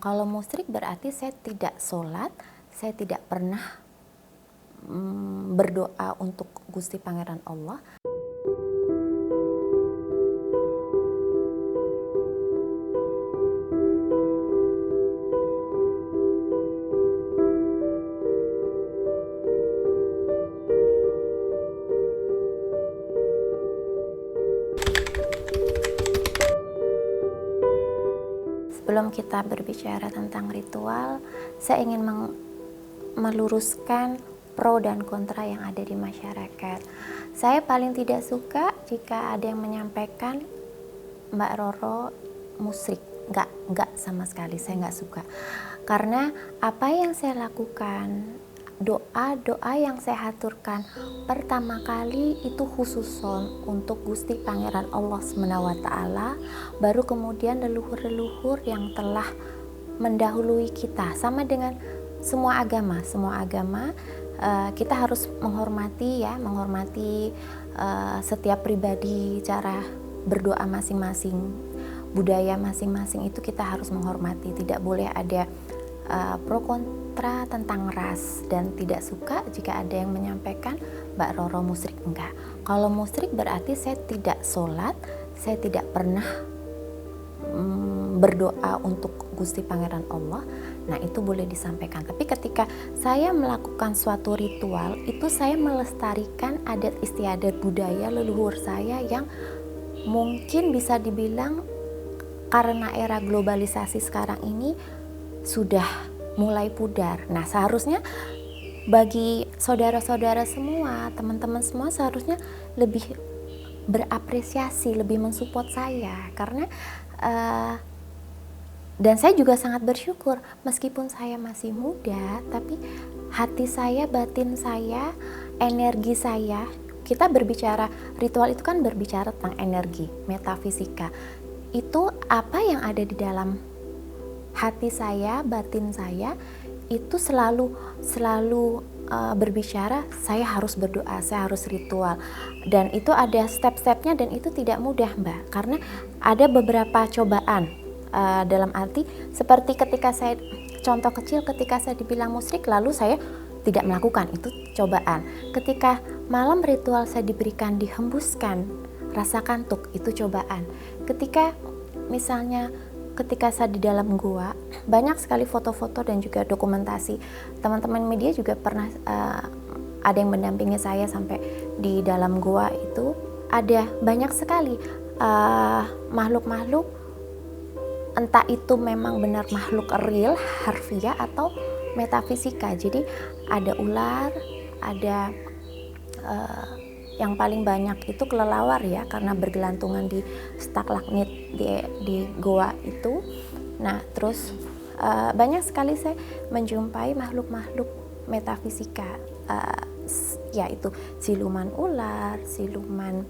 Kalau musyrik berarti saya tidak sholat, saya tidak pernah berdoa untuk Gusti Pangeran Allah. Sebelum kita berbicara tentang ritual, saya ingin meluruskan pro dan kontra yang ada di masyarakat. Saya paling tidak suka jika ada yang menyampaikan Mbak Roro musyrik. Enggak sama sekali, saya nggak suka. Karena apa yang saya lakukan, doa yang saya haturkan pertama kali itu khususon untuk Gusti Pangeran Allah SWT, baru kemudian leluhur-leluhur yang telah mendahului kita. Sama dengan semua agama kita harus menghormati setiap pribadi, cara berdoa masing-masing, budaya masing-masing itu kita harus menghormati. Tidak boleh ada pro kontra tentang ras, dan tidak suka jika ada yang menyampaikan Mbak Roro musyrik. Enggak. Kalau musyrik berarti saya tidak sholat, saya tidak pernah berdoa untuk Gusti Pangeran Allah. Nah, itu boleh disampaikan. Tapi ketika saya melakukan suatu ritual, itu saya melestarikan adat istiadat budaya leluhur saya yang mungkin bisa dibilang karena era globalisasi sekarang ini sudah mulai pudar. Nah, seharusnya bagi saudara-saudara semua, teman-teman semua seharusnya lebih berapresiasi, lebih mensupport saya, karena dan saya juga sangat bersyukur meskipun saya masih muda, tapi hati saya, batin saya, energi saya, kita berbicara ritual itu kan berbicara tentang energi, metafisika. Itu apa yang ada di dalam hati saya, batin saya itu selalu berbicara, saya harus berdoa, saya harus ritual. Dan itu ada step-stepnya, dan itu tidak mudah, Mbak, karena ada beberapa cobaan. Dalam arti seperti ketika saya, contoh kecil, ketika saya dibilang musyrik lalu saya tidak melakukan, itu cobaan. Ketika malam ritual saya diberikan dihembuskan rasa kantuk, itu cobaan. Ketika misalnya ketika saya di dalam gua, banyak sekali foto-foto dan juga dokumentasi. Teman-teman media juga pernah ada yang mendampingi saya sampai di dalam gua itu. Ada banyak sekali makhluk-makhluk, entah itu memang benar makhluk real, harfiah, atau metafisika. Jadi ada ular, ada yang paling banyak itu kelelawar ya, karena bergelantungan di stalagmit di goa itu. Nah, terus banyak sekali saya menjumpai makhluk-makhluk metafisika, yaitu siluman ular, siluman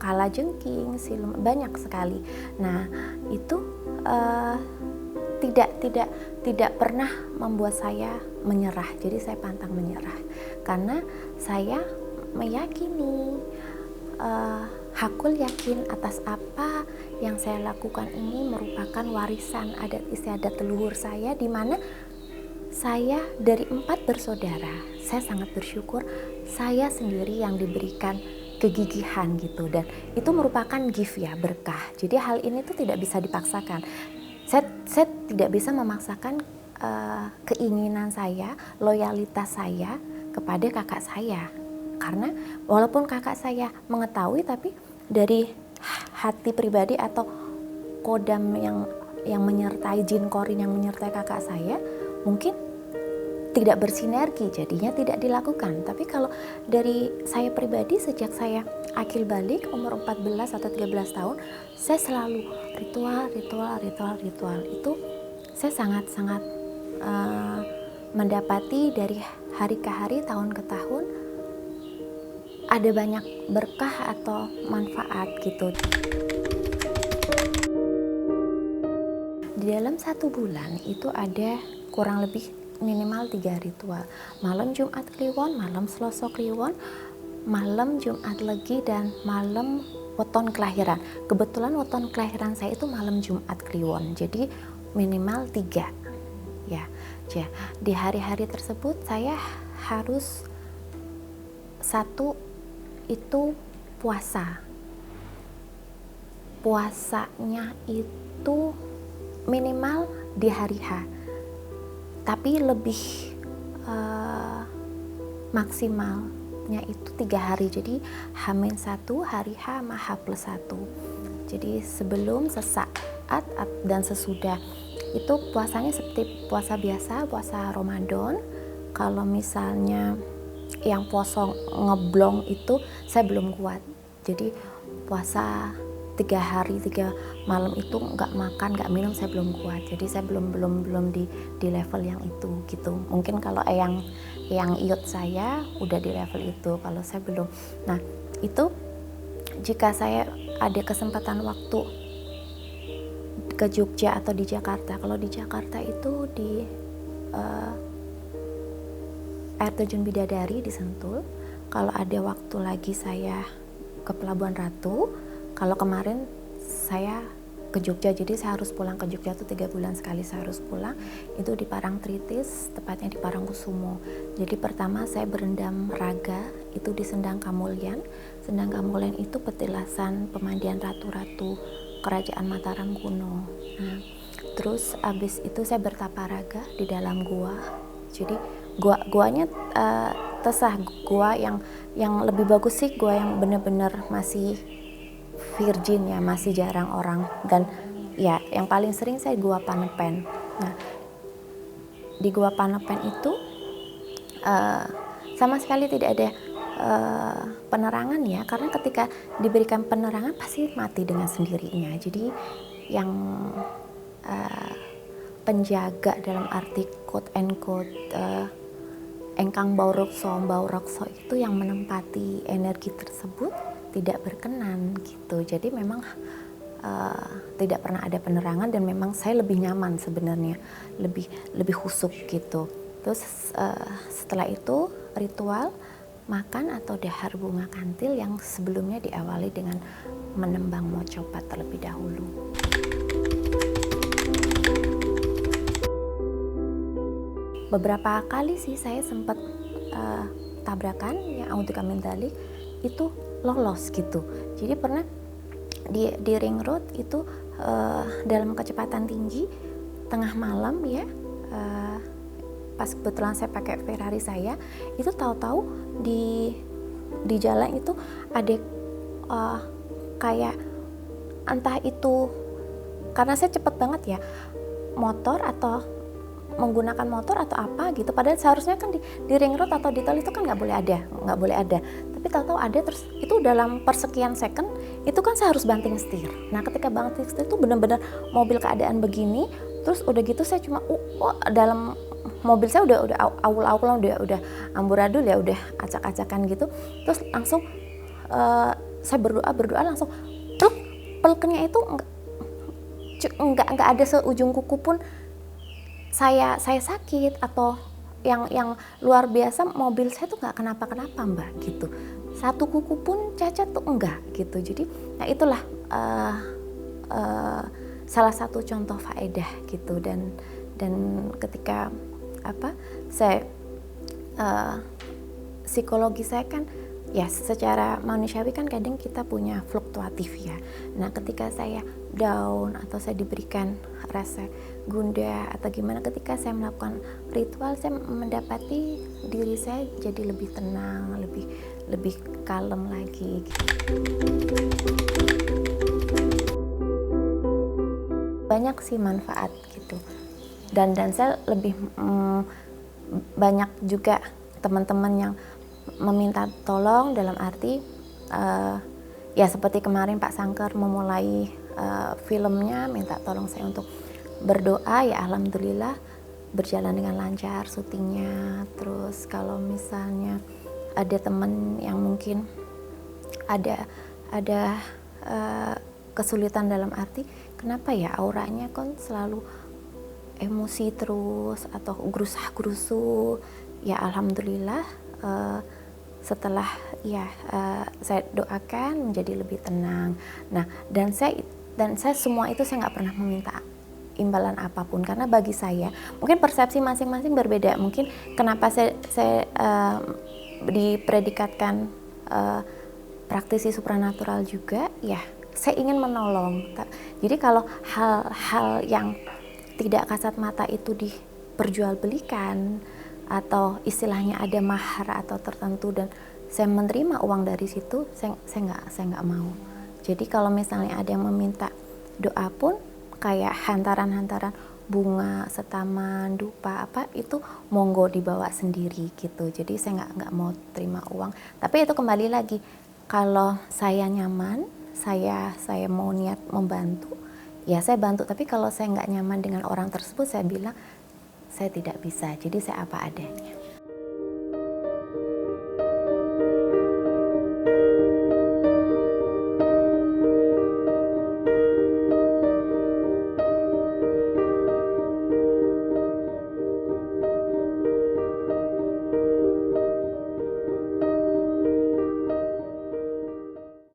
kalajengking, siluman, banyak sekali. Nah, itu tidak pernah membuat saya menyerah. Jadi saya pantang menyerah karena saya meyakini, hakul yakin atas apa yang saya lakukan ini merupakan warisan adat istiadat leluhur saya, di mana saya dari 4 bersaudara, saya sangat bersyukur saya sendiri yang diberikan kegigihan gitu, dan itu merupakan gift ya, berkah. Jadi hal ini tuh tidak bisa dipaksakan. Saya tidak bisa memaksakan keinginan saya, loyalitas saya kepada kakak saya, karena walaupun kakak saya mengetahui, tapi dari hati pribadi atau kodam yang menyertai, jin korin yang menyertai kakak saya mungkin tidak bersinergi, jadinya tidak dilakukan. Tapi kalau dari saya pribadi, sejak saya akil balik umur 14 atau 13 tahun, saya selalu ritual. Itu saya sangat-sangat mendapati dari hari ke hari, tahun ke tahun, ada banyak berkah atau manfaat gitu. Di dalam 1 bulan itu ada kurang lebih minimal 3 ritual. Malam Jumat Kliwon, malam Selasa Kliwon, malam Jumat Legi, dan malam weton kelahiran. Kebetulan weton kelahiran saya itu malam Jumat Kliwon, jadi minimal 3 ya. Di hari-hari tersebut saya harus satu itu puasanya itu minimal di hari H, tapi lebih maksimalnya itu 3 hari, jadi H-1 hari H sama H+1. Jadi sebelum, sesaat, dan sesudah. Itu puasanya seperti puasa biasa, puasa Ramadan. Kalau misalnya yang puasa ngeblong itu saya belum kuat. Jadi puasa 3 hari 3 malam itu nggak makan nggak minum saya belum kuat. Jadi saya belum di level yang itu gitu. Mungkin kalau yang iut saya udah di level itu, kalau saya belum. Nah itu jika saya ada kesempatan waktu ke Jogja atau di Jakarta. Kalau di Jakarta itu di Air Terjun Bidadari di Sentul. Kalau ada waktu lagi saya ke Pelabuhan Ratu. Kalau kemarin saya ke Jogja, jadi saya harus pulang ke Jogja tuh 3 bulan sekali saya harus pulang. Itu di Parangtritis, tepatnya di Parangkusumo. Jadi pertama saya berendam raga itu di Sendang Kamulyan. Sendang Kamulyan itu petilasan pemandian ratu-ratu Kerajaan Mataram kuno. Nah, terus abis itu saya bertapa raga di dalam gua. Jadi guanya tesah gua yang lebih bagus sih gua yang benar-benar masih virgin ya, masih jarang orang, dan ya yang paling sering saya Gua Panepen. Nah di Gua Panepen itu sama sekali tidak ada penerangan ya, karena ketika diberikan penerangan pasti mati dengan sendirinya. Jadi yang penjaga dalam arti quote and quote engkang Baurekso itu yang menempati energi tersebut tidak berkenan gitu. Jadi memang tidak pernah ada penerangan, dan memang saya lebih nyaman sebenarnya, lebih khusyuk gitu. Terus setelah itu ritual makan atau dahar bunga kantil yang sebelumnya diawali dengan menembang mocopat terlebih dahulu. Beberapa kali sih saya sempat tabrakan yang A'udzu min dzalik itu lolos gitu. Jadi pernah di ring road itu dalam kecepatan tinggi tengah malam ya, pas kebetulan saya pakai Ferrari saya, itu tahu-tahu di jalan itu ada kayak entah itu karena saya cepet banget ya, motor atau menggunakan motor atau apa gitu, padahal seharusnya kan di ring road atau di tol itu kan nggak boleh ada, tapi tahu-tahu ada. Terus itu dalam persekian second itu kan saya harus banting setir. Nah ketika banting setir itu benar-benar mobil keadaan begini, terus udah gitu saya cuma dalam mobil saya udah awul-awulan, udah amburadul ya, udah acak-acakan gitu. Terus langsung saya berdoa langsung peluknya itu nggak ada seujung kuku pun saya sakit atau yang luar biasa. Mobil saya tuh nggak kenapa-kenapa mbak gitu, satu kuku pun cacat tuh enggak gitu. Jadi nah itulah salah satu contoh faedah gitu. Dan ketika saya psikologi saya kan ya secara manusiawi kan kadang kita punya fluktuatif ya. Nah ketika saya down atau saya diberikan rasa gundah atau gimana, ketika saya melakukan ritual saya mendapati diri saya jadi lebih tenang, lebih kalem lagi gitu. Banyak sih manfaat gitu, dan saya lebih banyak juga teman-teman yang meminta tolong dalam arti ya seperti kemarin Pak Sangker memulai filmnya, minta tolong saya untuk berdoa, ya alhamdulillah berjalan dengan lancar syutingnya. Terus kalau misalnya ada teman yang mungkin ada kesulitan dalam arti kenapa ya auranya kan selalu emosi terus atau gerusah-gerusu, ya alhamdulillah setelah saya doakan menjadi lebih tenang. Nah, dan saya semua itu saya nggak pernah meminta imbalan apapun, karena bagi saya mungkin persepsi masing-masing berbeda. Mungkin kenapa saya dipredikatkan praktisi supranatural juga, ya saya ingin menolong. Jadi kalau hal-hal yang tidak kasat mata itu diperjualbelikan atau istilahnya ada mahar atau tertentu dan saya menerima uang dari situ, saya nggak mau. Jadi kalau misalnya ada yang meminta doa pun kayak hantaran-hantaran bunga, setaman, dupa apa itu monggo dibawa sendiri gitu. Jadi saya nggak mau terima uang. Tapi itu kembali lagi, kalau saya nyaman, saya mau niat membantu, ya saya bantu. Tapi kalau saya nggak nyaman dengan orang tersebut, saya bilang saya tidak bisa. Jadi saya apa adanya.